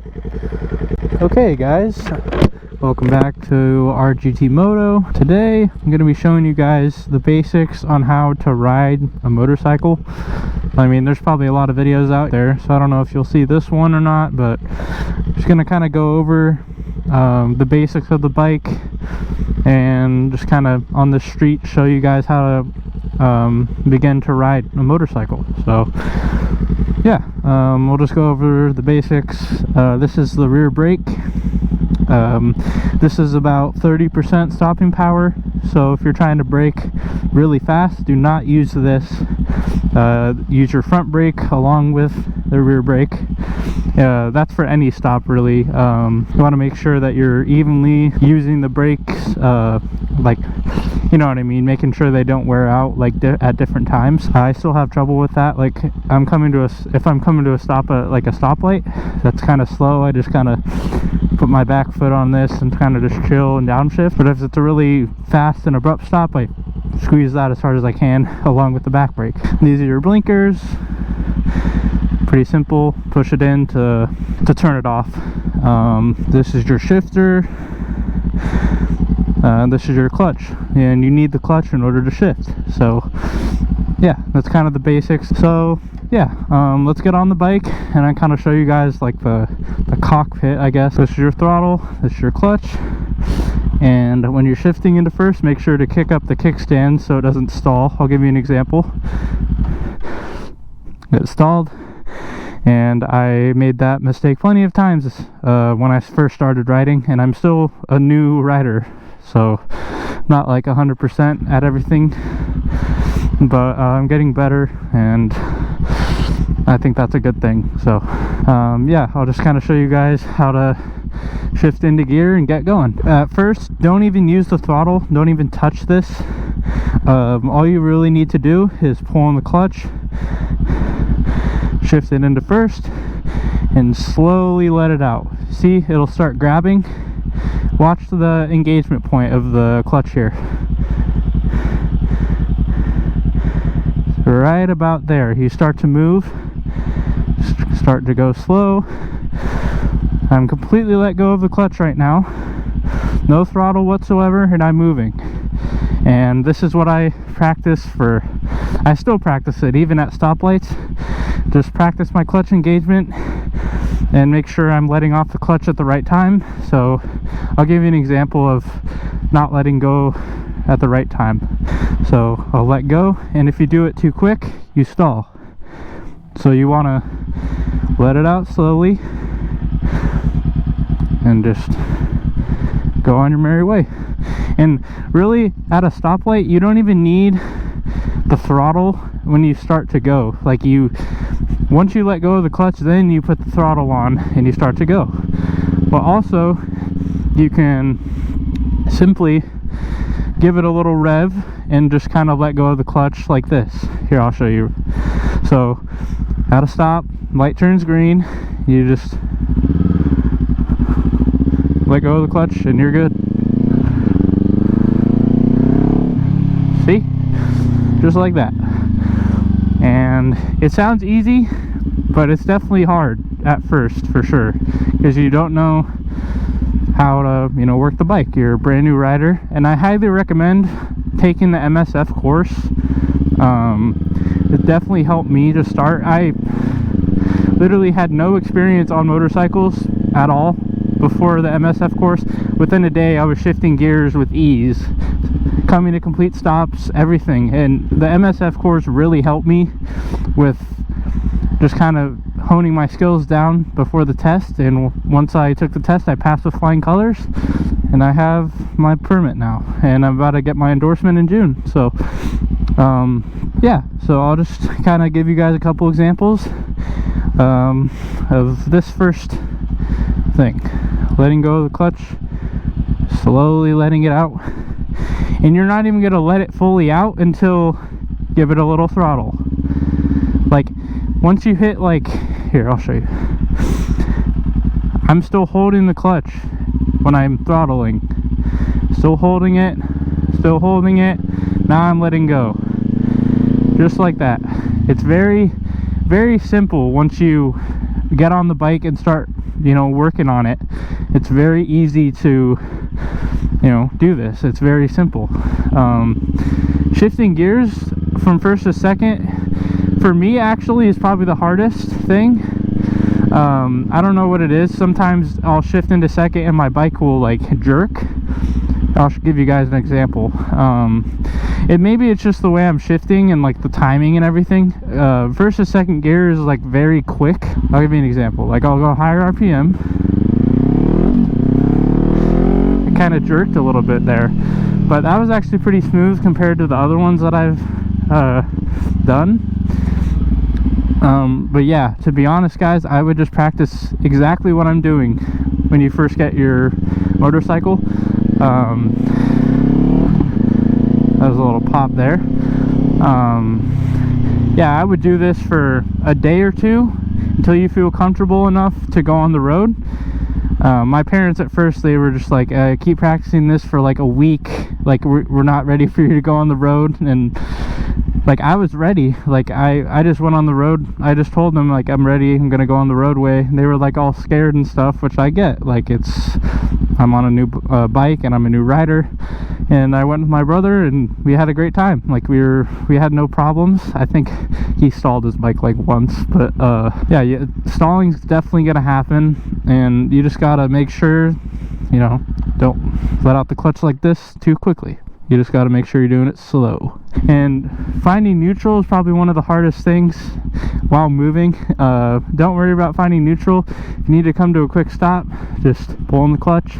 Okay guys, welcome back to RGT Moto. Today I'm going to be showing you guys the basics on how to ride a motorcycle. I mean, there's probably a lot of videos out there, so I don't know if you'll see this one or not, but I'm just going to kind of go over the basics of the bike and just kind of on the street show you guys how to begin to ride a motorcycle. So yeah, we'll just go over the basics. This is the rear brake. This is about 30% stopping power, so if you're trying to brake really fast, do not use this. Use your front brake along with the rear brake. That's for any stop really. You want to make sure that you're evenly using the brakes, like, you know what I mean, making sure they don't wear out like at different times. I still have trouble with that. Like, if I'm coming to a stop at like a stoplight that's kind of slow, I just kind of put my back foot on this and kind of just chill and downshift. But if it's a really fast and abrupt stop, I squeeze that as hard as I can along with the back brake. These are your blinkers. Pretty simple. Push it in to turn it off. This is your shifter. This is your clutch, and you need the clutch in order to shift. So yeah, that's kind of the basics. So yeah, let's get on the bike and I kind of show you guys like the cockpit, I guess. This is your throttle, this is your clutch, and when you're shifting into first, make sure to kick up the kickstand so it doesn't stall. I'll give you an example. It stalled, and I made that mistake plenty of times when I first started riding, and I'm still a new rider, so not like 100% at everything, but I'm getting better, and I think that's a good thing. So yeah, I'll just kind of show you guys how to shift into gear and get going. At first, don't even use the throttle, don't even touch this. All you really need to do is pull on the clutch, shift it into first, and slowly let it out. See, it'll start grabbing. Watch the engagement point of the clutch here. Right about there, you start to move, start to go slow. I'm completely let go of the clutch right now, no throttle whatsoever, and I'm moving. And this is what I practice for. I still practice it even at stoplights. Just practice my clutch engagement and make sure I'm letting off the clutch at the right time. So I'll give you an example of not letting go at the right time. So I'll let go, and if you do it too quick, you stall. So you want to let it out slowly and just go on your merry way. And really, at a stoplight, you don't even need the throttle when you start to go. Like, once you let go of the clutch, then you put the throttle on and you start to go. But also, you can simply give it a little rev and just kind of let go of the clutch like this. Here, I'll show you. So at a stop, light turns green, you just let go of the clutch and you're good. See? Just like that. And it sounds easy, but it's definitely hard at first, for sure, because you don't know how to, you know, work the bike. You're a brand new rider, and I highly recommend taking the MSF course. It definitely helped me to start. I literally had no experience on motorcycles at all before the MSF course. Within a day, I was shifting gears with ease, coming to complete stops, everything. And the MSF course really helped me with just kind of honing my skills down before the test. And once I took the test, I passed with flying colors, and I have my permit now, and I'm about to get my endorsement in June. So yeah, so I'll just kind of give you guys a couple examples of this first thing. Letting go of the clutch, slowly letting it out, and you're not even going to let it fully out until give it a little throttle. Like, once you hit, like, here, I'll show you. I'm still holding the clutch when I'm throttling, still holding it, now I'm letting go, just like that. It's very, very simple once you get on the bike and start you know, working on it, it's very easy to, you know, do this. It's very simple. Shifting gears from first to second, for me actually, is probably the hardest thing. I don't know what it is. Sometimes I'll shift into second and my bike will like jerk. I'll give you guys an example. Maybe it's just the way I'm shifting and like the timing and everything. First to second gear is like very quick. I'll give you an example. Like I'll go higher RPM. It kind of jerked a little bit there, but that was actually pretty smooth compared to the other ones that I've done. But yeah, to be honest guys, I would just practice exactly what I'm doing when you first get your motorcycle. That was a little pop there. Yeah, I would do this for a day or two until you feel comfortable enough to go on the road. My parents at first, they were just like, keep practicing this for like a week, like we're not ready for you to go on the road. And like I was ready. Like I just went on the road. I just told them like I'm ready, I'm gonna go on the roadway. They were like all scared and stuff, which I get. Like I'm on a new bike and I'm a new rider, and I went with my brother and we had a great time. Like we had no problems. I think he stalled his bike like once, but yeah, stalling's definitely gonna happen, and you just gotta make sure, you know, don't let out the clutch like this too quickly. You just got to make sure you're doing it slow. And finding neutral is probably one of the hardest things while moving. Don't worry about finding neutral. If you need to come to a quick stop, just pull in the clutch.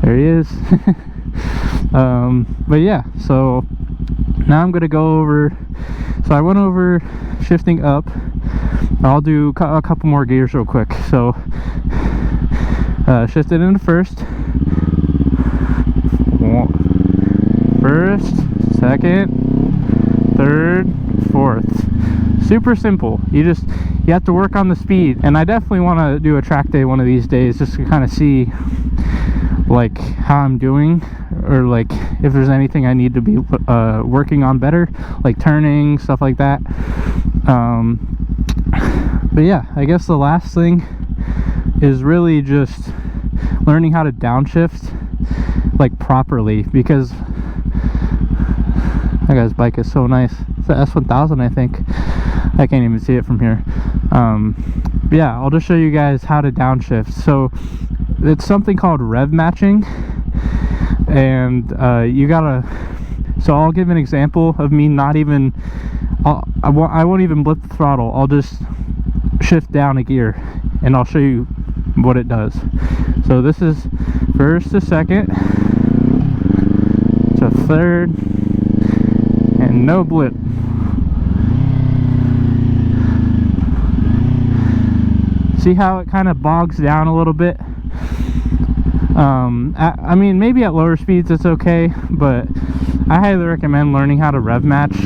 There he is. But yeah, so now I'm going to go over. So I went over shifting up. I'll do a couple more gears real quick. So shifted into first. First, second, third, fourth. Super simple. You have to work on the speed, and I definitely want to do a track day one of these days just to kind of see like how I'm doing, or like if there's anything I need to be working on better, like turning, stuff like that. But yeah, I guess the last thing is really just learning how to downshift like properly, because that guy's bike is so nice. It's the S1000, I think. I can't even see it from here. Yeah, I'll just show you guys how to downshift. So it's something called rev matching, and you gotta. So I'll give an example of me not even. I won't even blip the throttle. I'll just shift down a gear, and I'll show you what it does. So this is first to second to third, and no blip. See how it kind of bogs down a little bit? I mean, maybe at lower speeds it's okay, but I highly recommend learning how to rev match,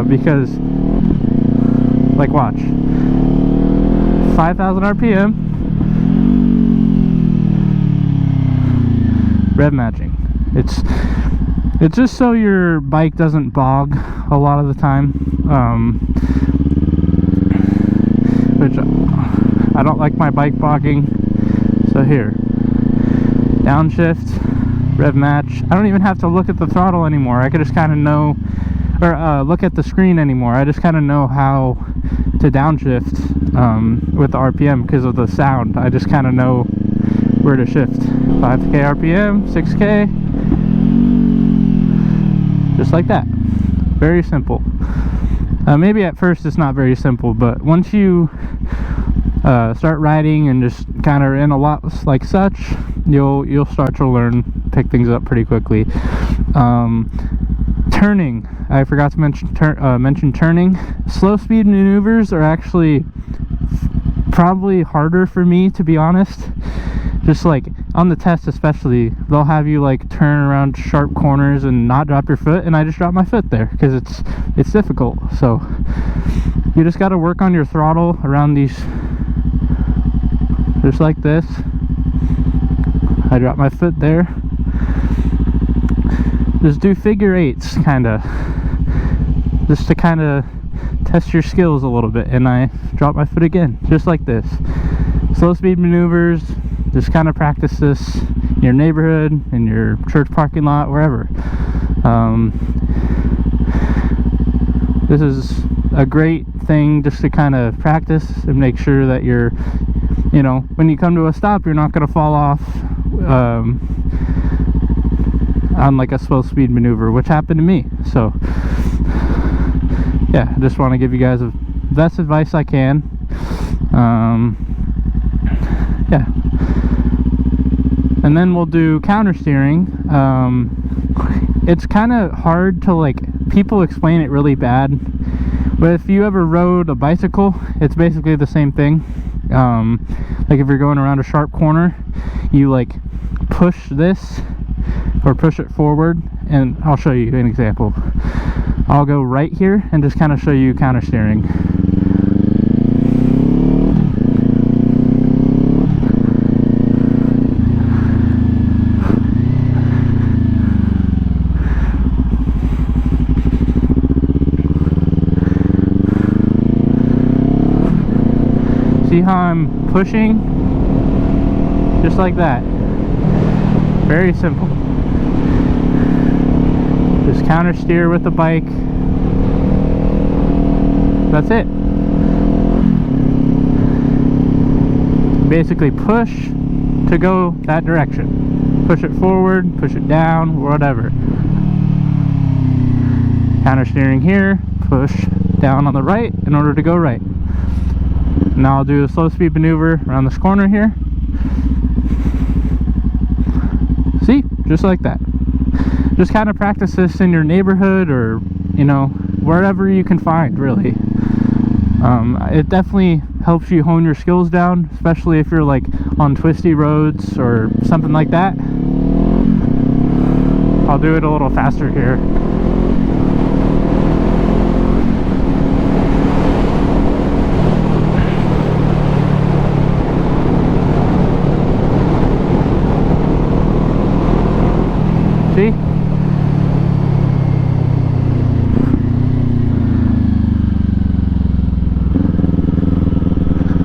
because, like, watch, 5,000 RPM, rev matching. It's just so your bike doesn't bog a lot of the time, which I don't like my bike bogging. So here, downshift, rev match. I don't even have to look at the throttle anymore. I could just kind of know, or look at the screen anymore. I just kind of know how to downshift with the RPM because of the sound. I just kind of know where to shift. 5k RPM, 6k, just like that. Very simple. Maybe at first it's not very simple, but once you start riding and just kind of in a lot like such, you'll start to pick things up pretty quickly. Turning, I forgot to mention turning. Slow speed maneuvers are actually probably harder for me, to be honest. Just like on the test especially, they'll have you like turn around sharp corners and not drop your foot, and I just dropped my foot there because it's difficult. So you just got to work on your throttle around these, just like this. I dropped my foot there. Just do figure eights, kind of, just to kind of test your skills a little bit, and I drop my foot again, just like this. Slow speed maneuvers, just kind of practice this in your neighborhood, in your church parking lot, wherever. This is a great thing just to kind of practice and make sure that you're, you know, when you come to a stop, you're not going to fall off on like a slow speed maneuver, which happened to me. So yeah, I just want to give you guys the best advice I can. Yeah, and then we'll do counter steering. It's kind of hard to, like, people explain it really bad, but if you ever rode a bicycle, it's basically the same thing. Like if you're going around a sharp corner, you like push this or push it forward, and I'll show you an example. I'll go right here and just kind of show you counter steering. See how I'm pushing? Just like that. Very simple. Just counter steer with the bike. That's it. Basically push to go that direction. Push it forward, push it down, whatever. Counter steering here, push down on the right in order to go right. Now I'll do a slow speed maneuver around this corner here. See? Just like that. Just kind of practice this in your neighborhood, or, you know, wherever you can find, really. It definitely helps you hone your skills down, especially if you're like on twisty roads or something like that. I'll do it a little faster here. See?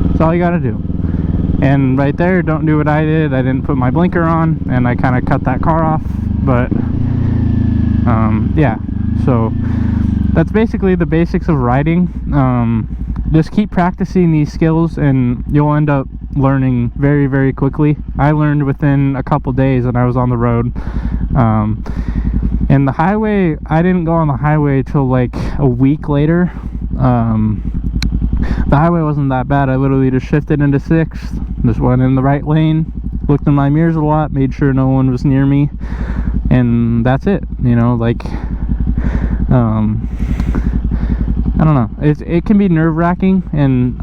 That's all you gotta do. And right there, don't do what I did. I didn't put my blinker on, and I kind of cut that car off. But yeah, so that's basically the basics of riding. Just keep practicing these skills, and you'll end up learning very, very quickly. I learned within a couple days when I was on the road. And the highway, I didn't go on the highway till like a week later. The highway wasn't that bad. I literally just shifted into 6th, just went in the right lane, looked in my mirrors a lot, made sure no one was near me, and that's it. You know, like, I don't know, it can be nerve-wracking, and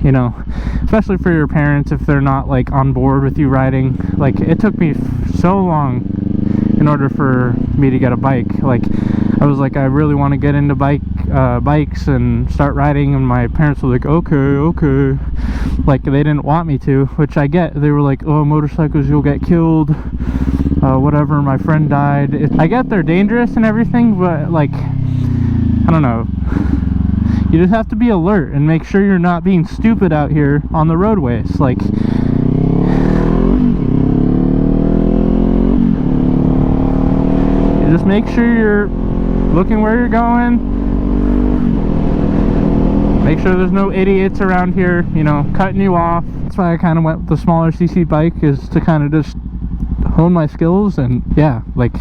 you know, especially for your parents, if they're not like on board with you riding. Like, it took me so long in order for me to get a bike. Like, I was like, I really want to get into bikes and start riding, and my parents were like, okay, like, they didn't want me to, which I get. They were like, oh, motorcycles, you'll get killed, whatever, my friend died. I get they're dangerous and everything, but like, I don't know, you just have to be alert and make sure you're not being stupid out here on the roadways. Like, you just make sure you're looking where you're going. Make sure there's no idiots around here, you know, cutting you off. That's why I kind of went with the smaller CC bike, is to kind of just hone my skills. And yeah, like,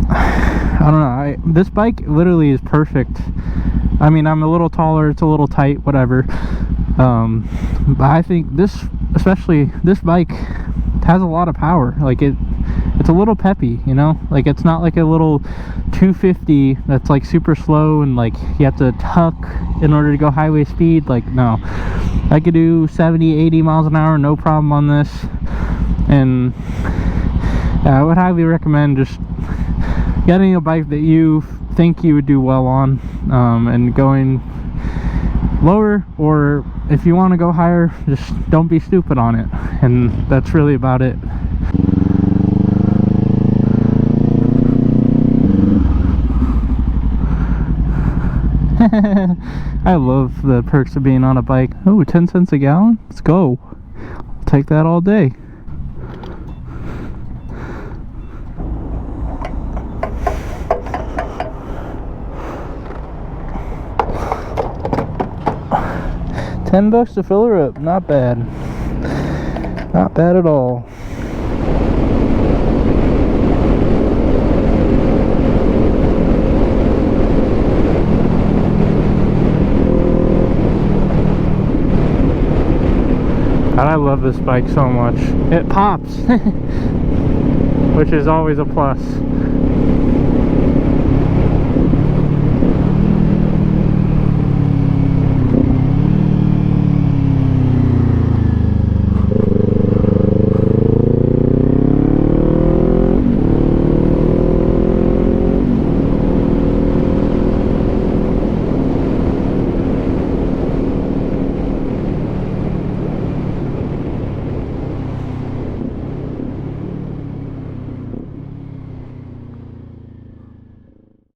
I don't know, this bike literally is perfect. I mean, I'm a little taller, it's a little tight, whatever. But I think this, especially this bike, has a lot of power. Like, it's a little peppy, you know? Like, it's not like a little 250 that's like super slow and like you have to tuck in order to go highway speed. Like, no, I could do 70-80 miles an hour, no problem on this. And yeah, I would highly recommend just getting a bike that you think you would do well on, and going lower, or if you want to go higher, just don't be stupid on it. And that's really about it. I love the perks of being on a bike. Oh, 10 cents a gallon? Let's go. I'll take that all day. $10 to fill her up. Not bad. Not bad at all. God, I love this bike so much. It pops, which is always a plus.